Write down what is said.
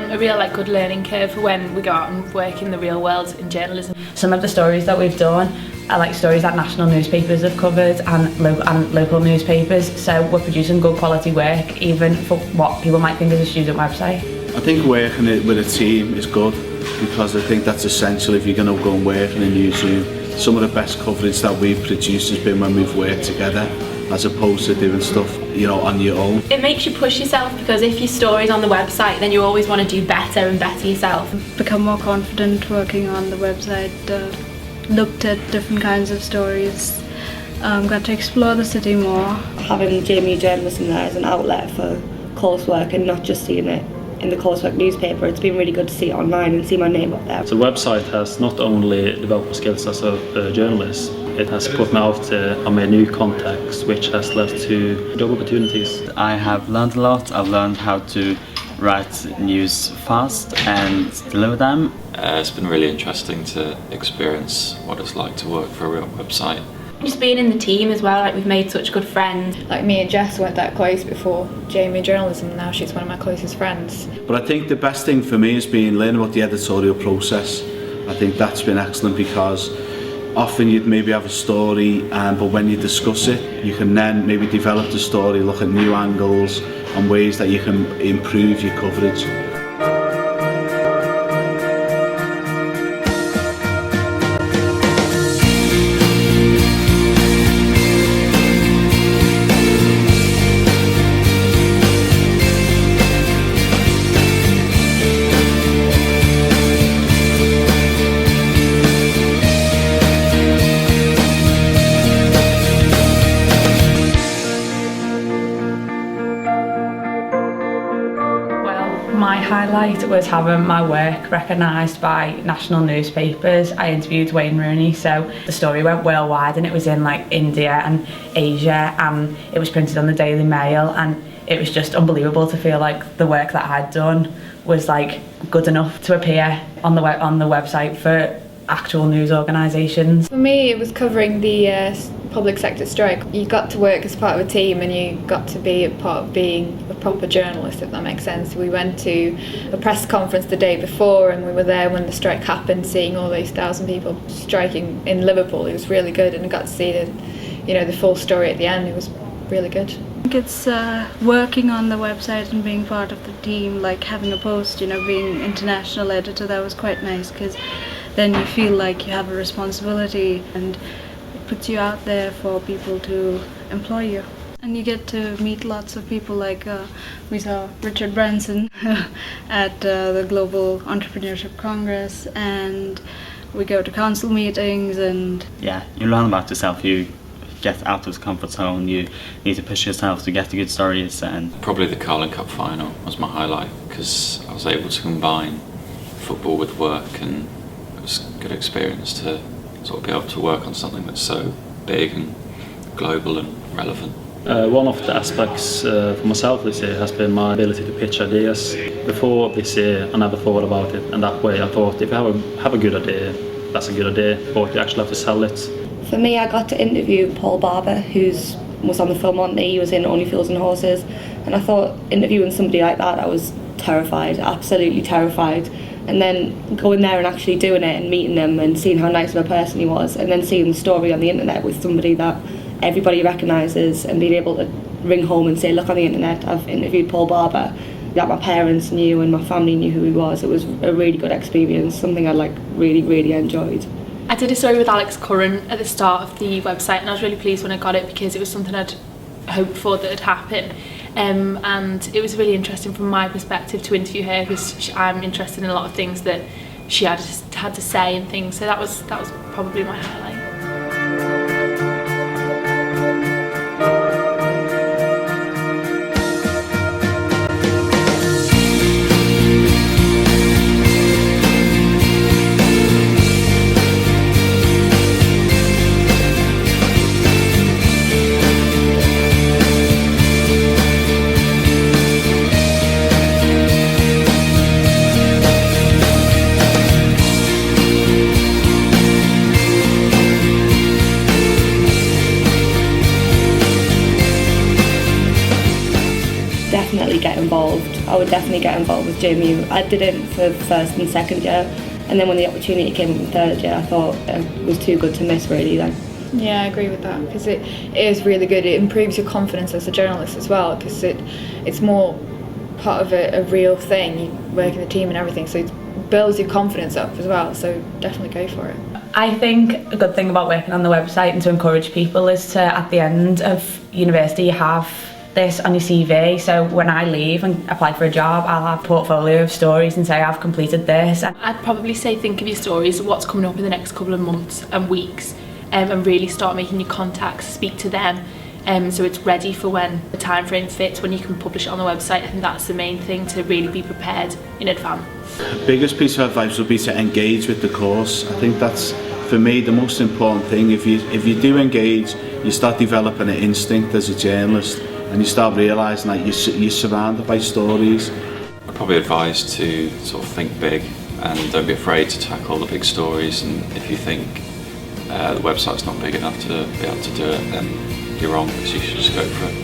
a real good learning curve for when we go out and work in the real world in journalism. Some of the stories that we've done are stories that national newspapers have covered and local newspapers, so we're producing good quality work even for what people might think is a student website. I think working with a team is good because I think that's essential if you're going to go and work in a newsroom. Some of the best coverage that we've produced has been when we've worked together as opposed to doing stuff on your own. It makes you push yourself because if your story's on the website then you always want to do better and better yourself. Become more confident working on the website, looked at different kinds of stories, got to explore the city more. Having JMU journalism there as an outlet for coursework and not just seeing it in the coursework newspaper, it's been really good to see it online and see my name up there. The website has not only developed my skills as a journalist, it has put me out on a new context which has led to job opportunities. I have learned a lot. I've learned how to write news fast and deliver them. It's been really interesting to experience what it's like to work for a real website. Just being in the team as well, we've made such good friends. Me and Jess weren't that close before JMU journalism, and now she's one of my closest friends. But I think the best thing for me has been learning about the editorial process. I think that's been excellent because often you'd maybe have a story, but when you discuss it, you can then maybe develop the story, look at new angles and ways that you can improve your coverage. My highlight was having my work recognised by national newspapers. I interviewed Wayne Rooney, so the story went worldwide and it was in India and Asia and it was printed on the Daily Mail, and it was just unbelievable to feel like the work that I'd done was good enough to appear on the website for actual news organisations. For me, it was covering the public sector strike. You got to work as part of a team and you got to be a part of being a proper journalist, if that makes sense. We went to a press conference the day before and we were there when the strike happened, seeing all these 1,000 people striking in Liverpool. It was really good, and I got to see the full story at the end. It was really good. I think it's working on the website and being part of the team, having a post, being international editor. That was quite nice because then you feel like you have a responsibility and it puts you out there for people to employ you. And you get to meet lots of people, we saw Richard Branson at the Global Entrepreneurship Congress, and we go to council meetings and... Yeah, you learn about yourself, you get out of the comfort zone, you need to push yourself to get the good stories. And probably the Carling Cup final was my highlight because I was able to combine football with work, and it was a good experience to sort of be able to work on something that's so big and global and relevant. One of the aspects for myself this year has been my ability to pitch ideas. Before this year I never thought about it, and that way I thought if you have a good idea, that's a good idea, but you actually have to sell it. For me, I got to interview Paul Barber, who was on the film Monty. He was in Only Fools and Horses, and I thought interviewing somebody like that, I was terrified, absolutely terrified. And then going there and actually doing it and meeting him and seeing how nice of a person he was, and then seeing the story on the internet with somebody that everybody recognises, and being able to ring home and say, look, on the internet I've interviewed Paul Barber, that my parents knew and my family knew who he was. It was a really good experience, something I really enjoyed. I did a story with Alex Curran at the start of the website, and I was really pleased when I got it because it was something I'd hoped for that would happen. And it was really interesting from my perspective to interview her because I'm interested in a lot of things that she had to say and things, so that was probably my highlight. definitely get involved. I would definitely get involved with JMU. I did it for first and second year, and then when the opportunity came in third year, I thought it was too good to miss really then. Yeah, I agree with that, because it is really good. It improves your confidence as a journalist as well, because it's more part of a real thing. You work in a team and everything, so it builds your confidence up as well, so definitely go for it. I think a good thing about working on the website and to encourage people is to, at the end of university, you have this on your CV, so when I leave and apply for a job, I'll have a portfolio of stories and say I've completed this. I'd probably say think of your stories, what's coming up in the next couple of months and weeks, and really start making your contacts, speak to them, so it's ready for when the time frame fits, when you can publish it on the website. I think that's the main thing, to really be prepared in advance. The biggest piece of advice would be to engage with the course. I think that's, for me, the most important thing. If you do engage, you start developing an instinct as a journalist, and you start realising that you're surrounded by stories. I'd probably advise to sort of think big and don't be afraid to tackle the big stories, and if you think the website's not big enough to be able to do it, then you're wrong, because you should just go for it.